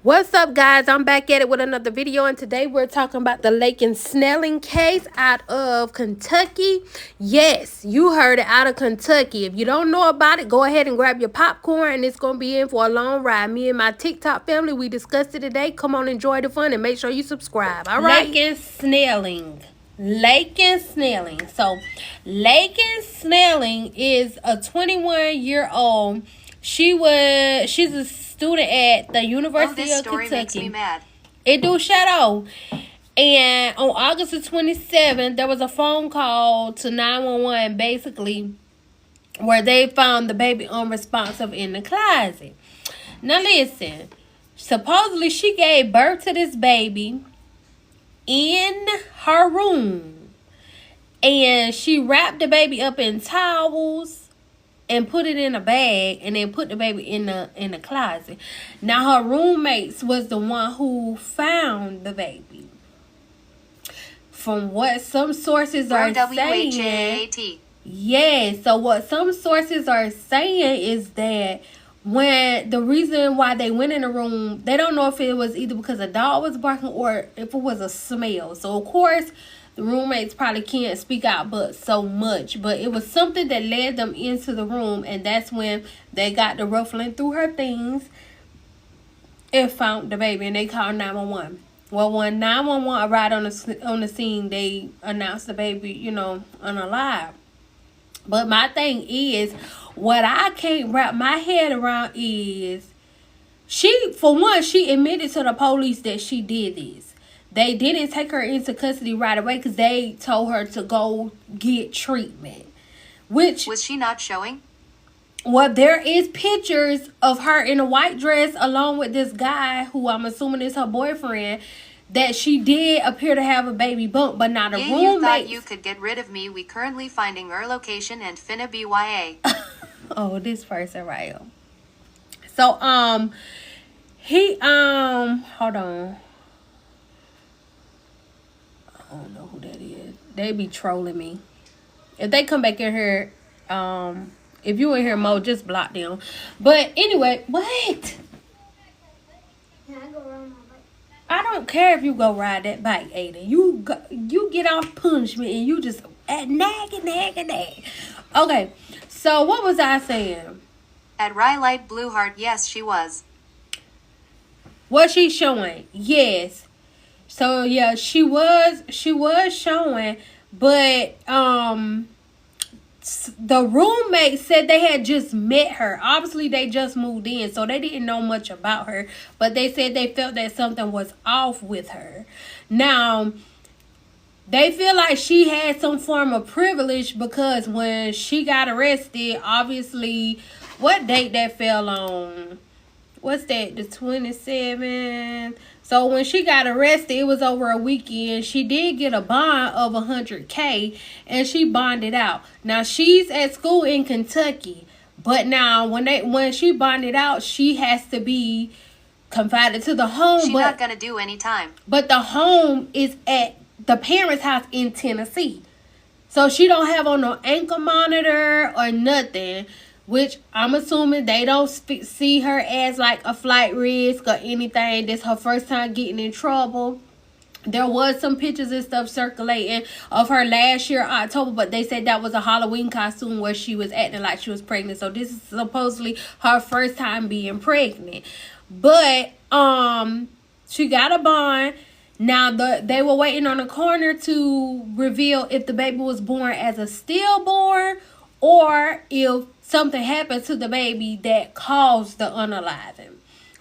What's up, guys? I'm back at it with another video, and today we're talking about the Laken Snelling case out of Kentucky. Yes, you heard it, out of Kentucky. If you don't know about it, go ahead and grab your popcorn, and it's going to be in for a long ride. Me and my TikTok family, we discussed it today. Come on, enjoy the fun, and make sure you subscribe, all right? Laken Snelling. Laken Snelling. So, Laken Snelling is a 21-year-old. She's a student at the University this of story Kentucky. makes me mad. It do shadow. And on August the 27th, there was a phone call to 911, basically, where they found the baby unresponsive in the closet. Now listen, supposedly she gave birth to this baby in her room. And she wrapped the baby up in towels and put it in a bag, and then put the baby in the closet. Now her roommates was the one who found the baby. From what some sources are saying, yes. So what some sources are saying is that when the reason why they went in the room, they don't know if it was either because a dog was barking or if it was a smell. So of course, the roommates probably can't speak out but so much, but it was something that led them into the room, and that's when they got the ruffling through her things and found the baby, and they called 911. Well, when 911 arrived on the scene, they announced the baby, unalive. But my thing is, what I can't wrap my head around is, for one, she admitted to the police that she did this. They didn't take her into custody right away because they told her to go get treatment. Which, was she not showing? Well, there is pictures of her in a white dress along with this guy who I'm assuming is her boyfriend, that she did appear to have a baby bump, but not a roommate. You thought you could get rid of me. We currently finding her location and finna BYA. Oh, this person right here. So, hold on. I don't know who that is. They be trolling me. If they come back in here, if you in here, Mo, just block them. But anyway, what? Can I go ride my bike? I don't care if you go ride that bike, Aiden. You get off punishment and you just nag. Okay, so what was I saying? At Rye Blue Heart, yes, she was. What she showing? Yes. So yeah, she was showing, but the roommate said they had just met her. Obviously, they just moved in, so they didn't know much about her. But they said they felt that something was off with her. Now, they feel like she had some form of privilege because when she got arrested, obviously, what date that fell on? What's that? The 27th. So when she got arrested, it was over a weekend. She did get a bond of $100K, and she bonded out. Now she's at school in Kentucky, but now when she bonded out, she has to be confided to the home. She's not gonna do any time. But the home is at the parents' house in Tennessee, so she don't have on no ankle monitor or nothing. Which I'm assuming they don't see her as like a flight risk or anything. This her first time getting in trouble. There was some pictures and stuff circulating of her last year, October, but they said that was a Halloween costume where she was acting like she was pregnant. So this is supposedly her first time being pregnant. But she got a bond. Now they were waiting on the coroner to reveal if the baby was born as a stillborn or if something happened to the baby that caused the unaliving.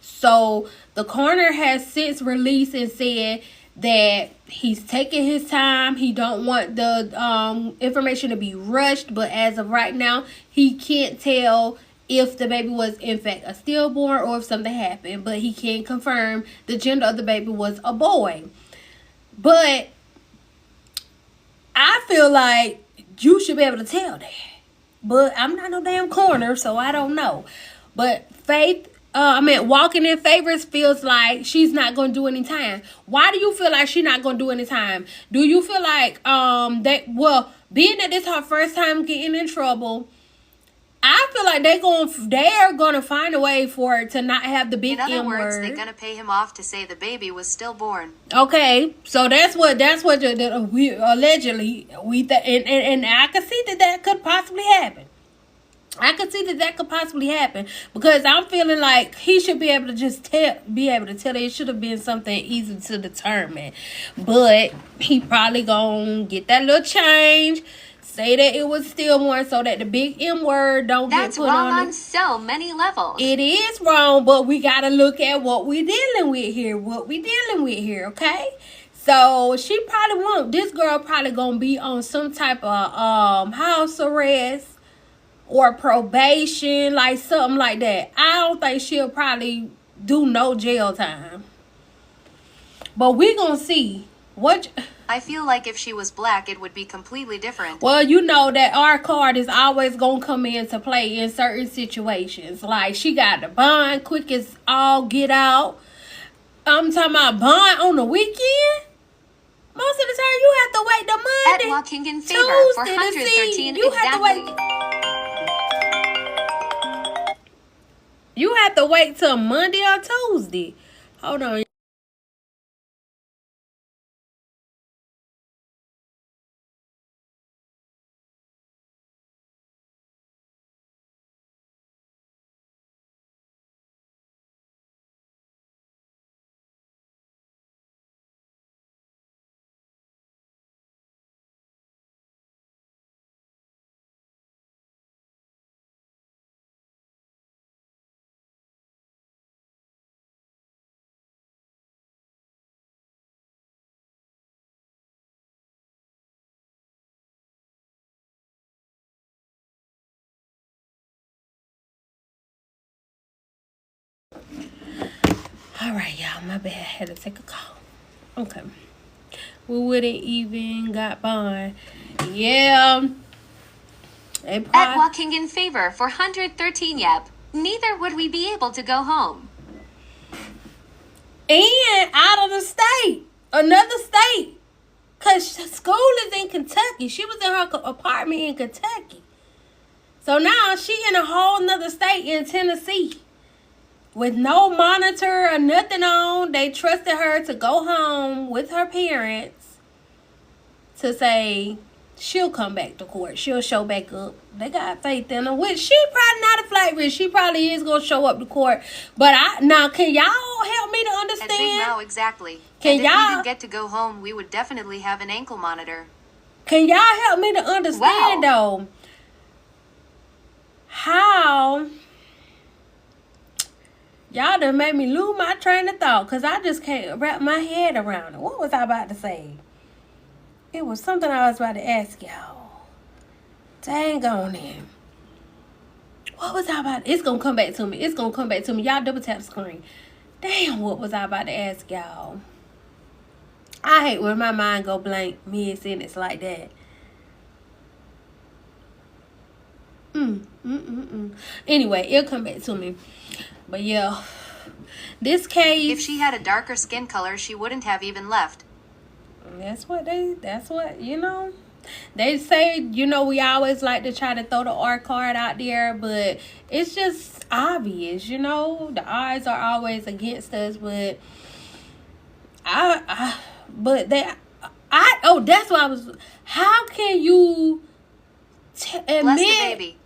So the coroner has since released and said that he's taking his time. He don't want the information to be rushed, but as of right now, he can't tell if the baby was in fact a stillborn or if something happened, but he can confirm the gender of the baby was a boy. But I feel like you should be able to tell that. But I'm not no damn coroner, so I don't know. But walking in favors feels like she's not going to do any time. Why do you feel like she's not going to do any time? Do you feel like being that this her first time getting in trouble, I feel like they're gonna find a way for it to not have the big In other M words, word. they're gonna pay him off to say the baby was stillborn. Okay, so that's what we allegedly and I can see that could possibly happen. I could see that could possibly happen because I'm feeling like he should be able to just be able to tell. It should have been something easy to determine, but he probably gonna get that little change, say that it was stillborn, so that the big M word don't That's get put wrong on on it. so many levels. It is wrong, but we gotta look at what we dealing with here. Okay? So she probably won't. This girl probably gonna be on some type of house arrest or probation, like something like that. I don't think she'll probably do no jail time. But we gonna see what. I feel like if she was black, it would be completely different. Well, you know that our card is always gonna come into play in certain situations. Like she got the bond quick as all get out. I'm talking about bond on the weekend. Most of the time, you have to wait the Monday, At Laken in favor for Tuesday to see. 113 You have to wait. You have to wait till Monday or Tuesday. Hold on. All right, y'all. My bad. I had to take a call. Okay. We wouldn't even got bond. Yeah. At walking in favor for 113 yep. Neither would we be able to go home. And out of the state. Another state. Because school is in Kentucky. She was in her apartment in Kentucky. So now she in a whole nother state in Tennessee. With no monitor or nothing on. They trusted her to go home with her parents. To say she'll come back to court. She'll show back up. They got faith in her. Which she probably not a flight risk. She probably is going to show up to court. But now, can y'all help me to understand? At Big Mouth, exactly. Can and y'all? If we did get to go home, we would definitely have an ankle monitor. Can y'all help me to understand, though? How? Y'all done made me lose my train of thought. Because I just can't wrap my head around it. What was I about to say? It was something I was about to ask y'all. Dang on it. What was I about? It's going to come back to me. It's going to come back to me. Y'all double tap the screen. Damn, what was I about to ask y'all? I hate when my mind go blank mid-sentence like that. Anyway, it'll come back to me. But yeah, this case. If she had a darker skin color, she wouldn't have even left. That's what, you know. They say, you know, we always like to try to throw the R card out there, but it's just obvious, you know. The odds are always against us, but that's why I was. How can you admit? Bless the baby.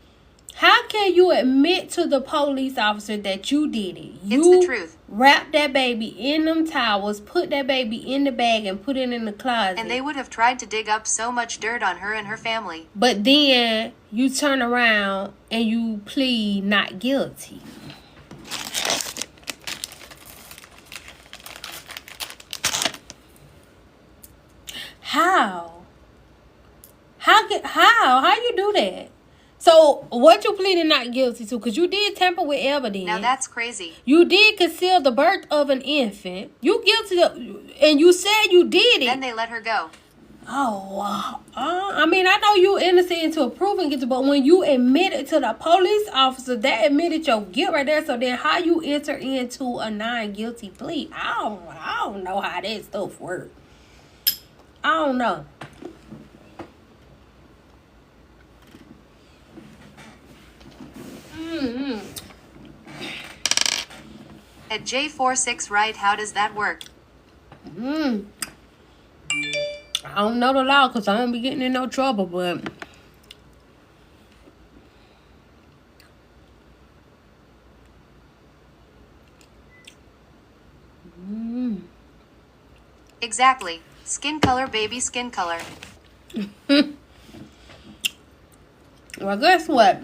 How can you admit to the police officer that you did it? It's the truth. Wrapped that baby in them towels, put that baby in the bag, and put it in the closet. And they would have tried to dig up so much dirt on her and her family. But then you turn around and you plead not guilty. How? How you do that? So, what you pleading not guilty to? Because you did tamper with evidence. Now that's crazy. You did conceal the birth of an infant. You guilty of, and you said you did it. Then they let her go. Oh, I mean, I know you innocent until proven guilty, but when you admitted to the police officer, that admitted your guilt right there. So then how you enter into a non-guilty plea? I don't know how that stuff works. I don't know. Mm-hmm. At J46 right, how does that work? I don't know the law because I don't be getting in no trouble, but Exactly. Skin color, baby, skin color. well, guess what?